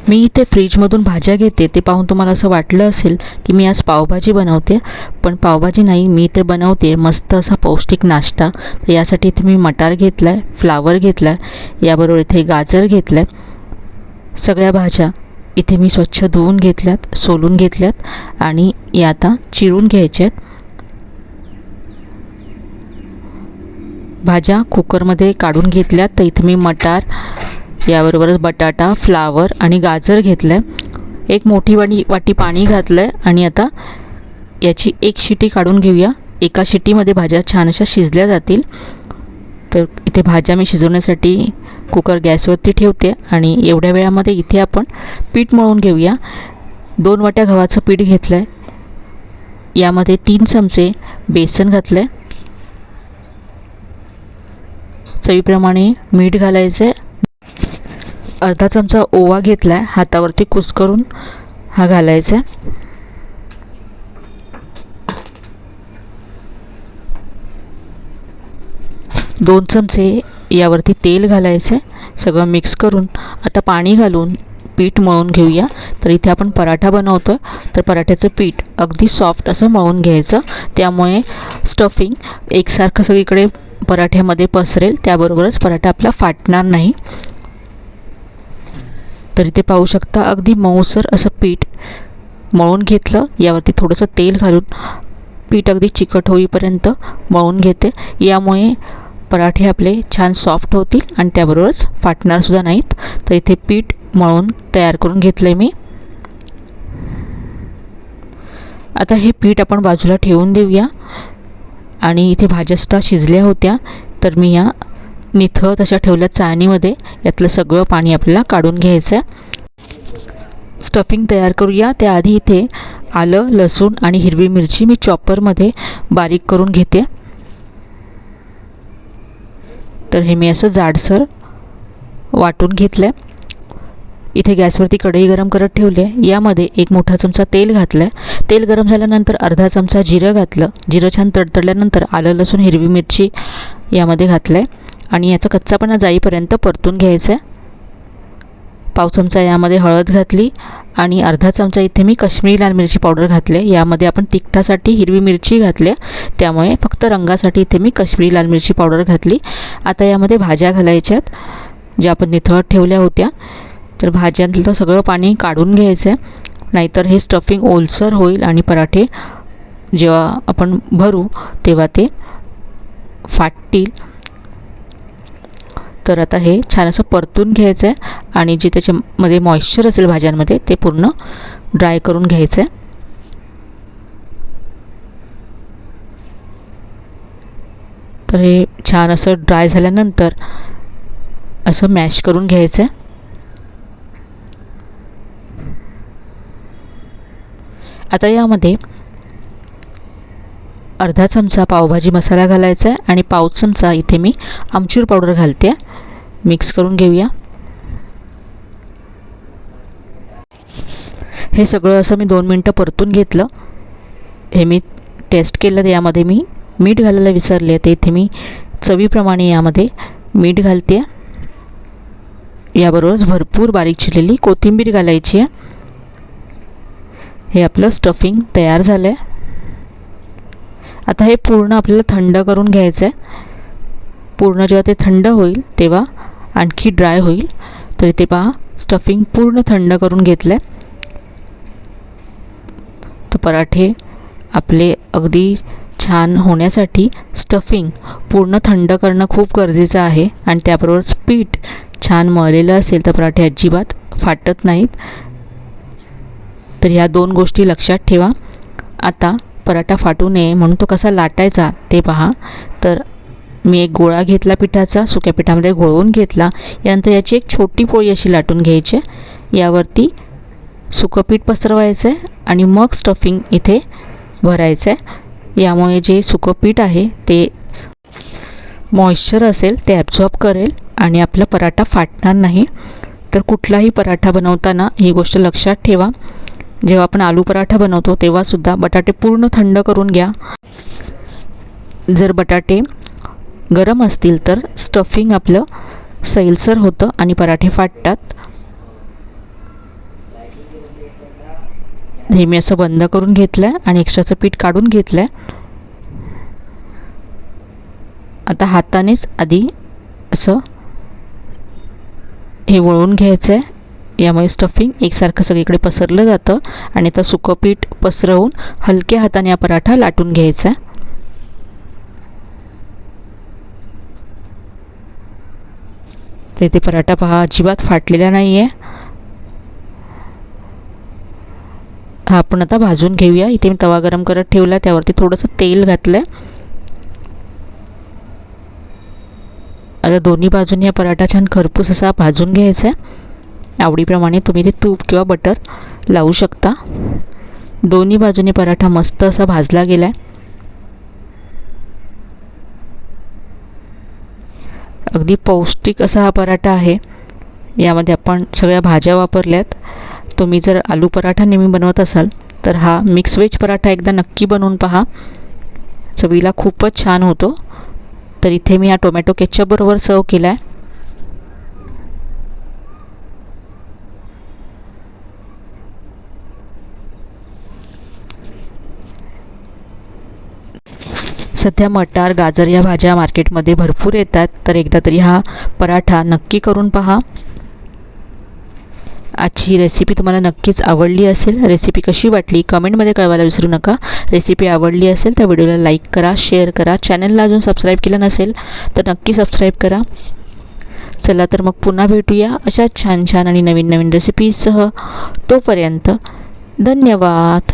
मी इथे फ्रीजमधून भाज्या घेते ते पाहून तुम्हाला असं वाटलं असेल की मी आज पावभाजी बनवते, पण पावभाजी नाही, मी इथे बनवते मस्त असा पौष्टिक नाश्ता. तर यासाठी इथे मी मटार घेतला आहे, फ्लावर घेतला आहे, याबरोबर इथे गाजर घेतलं आहे. सगळ्या भाज्या इथे मी स्वच्छ धुवून घेतल्यात, सोलून घेतल्यात आणि या आता चिरून घ्यायच्यात. भाज्या कुकरमध्ये काढून घेतल्यात. तर इथे मी मटार, याबरोबरच बटाटा, फ्लावर आणि गाजर घेतलं आहे. एक मोठी वाटी पाणी घातलं आहे आणि आता याची एक शिटी काढून घेऊया. एका शिटीमध्ये भाज्या छान अशा शिजल्या जातील. तर इथे भाज्या मी शिजवण्यासाठी कुकर गॅसवरती ठेवते आणि एवढ्या वेळामध्ये इथे आपण पीठ मळून घेऊया. 2 वाट्या गव्हाचं पीठ घेतलं आहे. यामध्ये 3 चमचे बेसन घातलं आहे. चवीप्रमाणे मीठ घालायचं आहे. अर्धा चमचा ओवा घेतला आहे, हातावरती कुस्करून हा घालायचा आहे. 2 चमचे यावरती तेल घालायचं आहे. सगळं मिक्स करून आता पाणी घालून पीठ मळून घेऊया. तर इथे आपण पराठा बनवतो आहे, तर पराठ्याचं पीठ अगदी सॉफ्ट असं मळून घ्यायचं. त्यामुळे स्टफिंग एकसारखं सगळीकडे पराठ्यामध्ये पसरेल, त्याबरोबरच पराठा आपला फाटणार नाही. तर इथे पाहू शकता अगदी मऊसर असं पीठ मळून घेतलं. यावरती थोडंसं तेल घालून पीठ अगदी चिकट होईपर्यंत मळून घेते. यामुळे पराठे आपले छान सॉफ्ट होतील आणि त्याबरोबरच फाटणारसुद्धा नाहीत. तर इथे पीठ मळून तयार करून घेतलं आहे मी. आता हे पीठ आपण बाजूला ठेवून देऊया. आणि इथे भाज्यासुद्धा शिजल्या होत्या, तर मी या निथळत अशा ठेवल्या चाळणीमध्ये. यातलं सगळं पाणी आपल्याला काढून घ्यायचं आहे. स्टफिंग तयार करूया. त्याआधी इथे आलं, लसूण आणि हिरवी मिरची मी चॉपरमध्ये बारीक करून घेते. तर हे मी असं जाडसर वाटून घेतलं आहे. इथे गॅसवरती कढई गरम करत ठेवली आहे. यामध्ये 1 मोठा चमचा तेल घातलं आहे. तेल गरम झाल्यानंतर अर्धा चमचा जिरं घातलं. जिरं छान तडतडल्यानंतर आलं, लसूण, हिरवी मिरची यामध्ये घातलं आहे आणि याचा कच्चापणा जाईपर्यंत परतून घ्यायचं आहे. पाव चमचा यामध्ये हळद घातली आणि अर्धा चमचा इथे मी काश्मीरी लाल मिरची पावडर घातले. यामध्ये आपण तिखटासाठी हिरवी मिरची घातली, त्यामुळे फक्त रंगासाठी इथे मी काश्मीरी लाल मिरची पावडर घातली. आता यामध्ये भाज्या घालायच्यात ज्या आपण निथळत ठेवल्या होत्या. तर भाज्यांतलं सगळं पाणी काढून घ्यायचं आहे, नाहीतर हे स्टफिंग ओलसर होईल आणि पराठे जेव्हा आपण भरू तेव्हा ते फाटतील. तर आता हे छान असं परतून घ्यायचं आहे आणि जे त्याच्यामध्ये मॉइश्चर असेल भाज्यांमध्ये ते पूर्ण ड्राय करून घ्यायचं आहे. तर हे छान असं ड्राय झाल्यानंतर असं मॅश करून घ्यायचं आहे. आता यामध्ये अर्धा चमचा पावभाजी मसाला घालायचा आहे आणि पाव चमचा इथे मी आमचूर पावडर घालते. मिक्स करून घेऊया. हे सगळं असं मी 2 मिनटं परतून घेतलं. हे मी टेस्ट केलं. यामध्ये मी मीठ घालायला विसरले, तर इथे मी चवीप्रमाणे यामध्ये मीठ घालते. याबरोबरच भरपूर बारीक चिरलेली कोथिंबीर घालायची आहे. हे आपलं स्टफिंग तयार झालं आहे. आता हे पूर्ण आपल्याला थंड करून घ्यायचं आहे. पूर्ण जेव्हा ते थंड होईल तेव्हा आणखी ड्राय होईल. तर इथे पहा स्टफिंग पूर्ण थंड करून घेतलं आहे. तर पराठे आपले अगदी छान होण्यासाठी स्टफिंग पूर्ण थंड करणं खूप गरजेचं आहे आणि त्याबरोबरच पीठ छान मळलेलं असेल तर पराठे अजिबात फाटत नाहीत. तर ह्या 2 गोष्टी लक्षात ठेवा. आता पराठा फाटू नये म्हणून तो कसा लाटायचा ते पहा. तर मी एक गोळा घेतला पिठाचा, सुक्या पिठामध्ये घोळवून घेतला. यानंतर याची एक छोटी पोळी अशी लाटून घ्यायची. यावरती सुकं पीठ पसरवायचं आहे आणि मग स्टफिंग इथे भरायचं आहे. यामुळे जे सुकं पीठ आहे ते मॉइश्चर असेल ते ॲब्झॉर्ब करेल आणि आपला पराठा फाटणार नाही. तर कुठलाही पराठा बनवताना ही गोष्ट लक्षात ठेवा. जेव्हा आपण आलू पराठा बनवतो तेव्हासुद्धा बटाटे पूर्ण थंड करून घ्या. जर बटाटे गरम असतील तर स्टफिंग आपलं सैलसर होतं आणि पराठे फाटतात. हे मी असं बंद करून घेतलं आहे आणि एक्स्ट्राचं पीठ काढून घेतलं आहे. आता हातानेच आधी असं हे वळून घ्यायचं आहे. यामुळे स्टफिंग एकसारखं सगळीकडे पसरलं जातं आणि आता सुकं पीठ पसरवून हलक्या हाताने हा पराठा लाटून घ्यायचा आहे. तर इथे पराठा पहा अजिबात फाटलेला नाही आहे. हा आपण आता भाजून घेऊया. इथे मी तवा गरम करत ठेवला, त्यावरती थोडंसं तेल घातलं आहे. आता दोन्ही बाजूने हा पराठा छान खरपूस असा भाजून घ्यायचा आहे. आवडीप्रमाणे तुम्ही ते तूप किंवा बटर लावू शकता. दोन्ही बाजूने पराठा मस्त असा भाजला गेला आहे. अगदी पौष्टिक असा हा पराठा आहे. यामध्ये आपण सगळ्या भाज्या वापरल्यात. तुम्ही जर आलू पराठा नेहमी बनवत असाल तर हा मिक्स व्हेज पराठा एकदा नक्की बनवून पहा. चवीला खूपच छान होतो. तर इथे मी हा टोमॅटो केचप बरोबर सर्व केला आहे. सध्या मटार, गाजर या भाज्या मार्केटमध्ये भरपूर येतात, तर एकदा तरी हा पराठा नक्की करून पहा. आजची रेसिपी तुम्हाला नक्कीच आवडली असेल. रेसिपी कशी वाटली कमेंटमध्ये कळवायला विसरू नका. रेसिपी आवडली असेल तर व्हिडिओला लाईक करा, शेअर करा. चॅनलला अजून सबस्क्राईब केलं नसेल तर नक्की सबस्क्राईब करा. चला तर मग पुन्हा भेटूया अशा छान छान आणि नवीन नवीन रेसिपीजसह. तोपर्यंत धन्यवाद.